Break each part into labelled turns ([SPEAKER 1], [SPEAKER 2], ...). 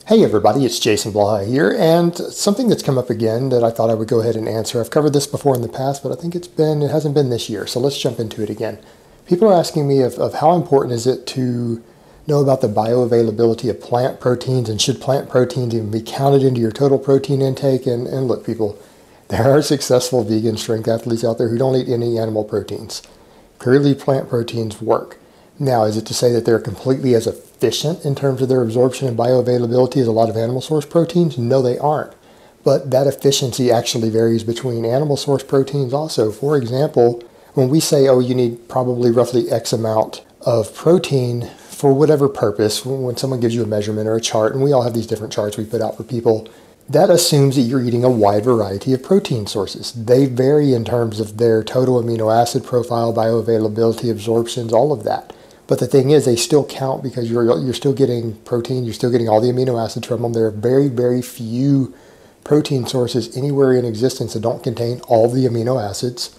[SPEAKER 1] Hey everybody, it's Jason Blaha here, and something that's come up again that I thought I would go ahead and answer. I've covered this before in the past, but I think it hasn't been this year, so let's jump into it again. People are asking me of how important is it to know about the bioavailability of plant proteins, and should plant proteins even be counted into your total protein intake? And look, people, there are successful vegan strength athletes out there who don't eat any animal proteins. Purely plant proteins work. Now, is it to say that they're completely as efficient in terms of their absorption and bioavailability as a lot of animal source proteins? No, they aren't. But that efficiency actually varies between animal source proteins also. For example, when we say, oh, you need probably roughly X amount of protein for whatever purpose, when someone gives you a measurement or a chart, and we all have these different charts we put out for people, that assumes that you're eating a wide variety of protein sources. They vary in terms of their total amino acid profile, bioavailability, absorptions, all of that. But the thing is, they still count because you're still getting protein, you're still getting all the amino acids from them. There are very, very few protein sources anywhere in existence that don't contain all the amino acids.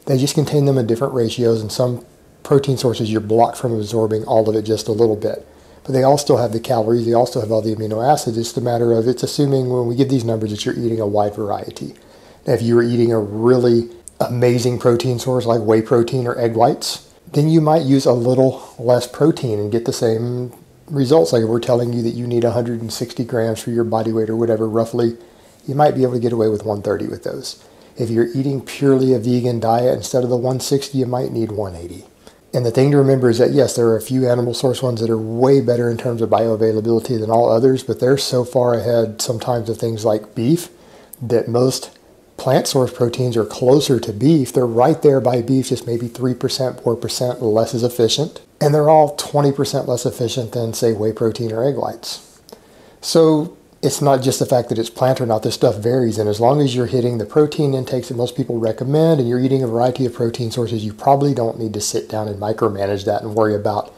[SPEAKER 1] They just contain them in different ratios, and some protein sources you're blocked from absorbing all of it just a little bit. But they all still have the calories, they all still have all the amino acids. It's a matter of, it's assuming when we give these numbers that you're eating a wide variety. Now, if you were eating a really amazing protein source like whey protein or egg whites, then you might use a little less protein and get the same results. Like if we're telling you that you need 160 grams for your body weight or whatever, roughly, you might be able to get away with 130 with those. If you're eating purely a vegan diet, instead of the 160, you might need 180. And the thing to remember is that, yes, there are a few animal source ones that are way better in terms of bioavailability than all others, but they're so far ahead sometimes of things like beef that most plant source proteins are closer to beef. They're right there by beef, just maybe 3%, 4% less as efficient. And they're all 20% less efficient than, say, whey protein or egg whites. So it's not just the fact that it's plant or not. This stuff varies. And as long as you're hitting the protein intakes that most people recommend and you're eating a variety of protein sources, you probably don't need to sit down and micromanage that and worry about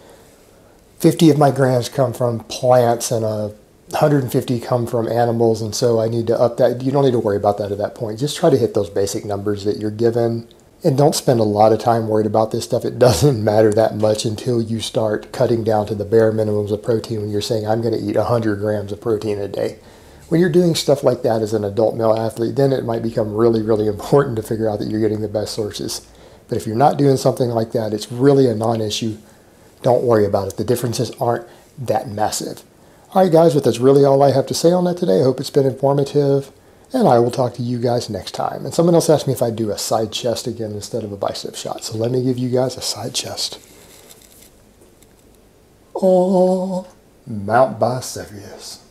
[SPEAKER 1] 50 of my grams come from plants and 150 come from animals, and so I need to up that. You don't need to worry about that at that point. Just try to hit those basic numbers that you're given, and don't spend a lot of time worried about this stuff. It doesn't matter that much until you start cutting down to the bare minimums of protein when you're saying, I'm going to eat 100 grams of protein a day. When you're doing stuff like that as an adult male athlete, then it might become really, really important to figure out that you're getting the best sources. But if you're not doing something like that, it's really a non-issue. Don't worry about it. The differences aren't that massive. All right, guys, but that's really all I have to say on that today. I hope it's been informative, and I will talk to you guys next time. And someone else asked me if I'd do a side chest again instead of a bicep shot. So let me give you guys a side chest. Oh, Mount Vesuvius.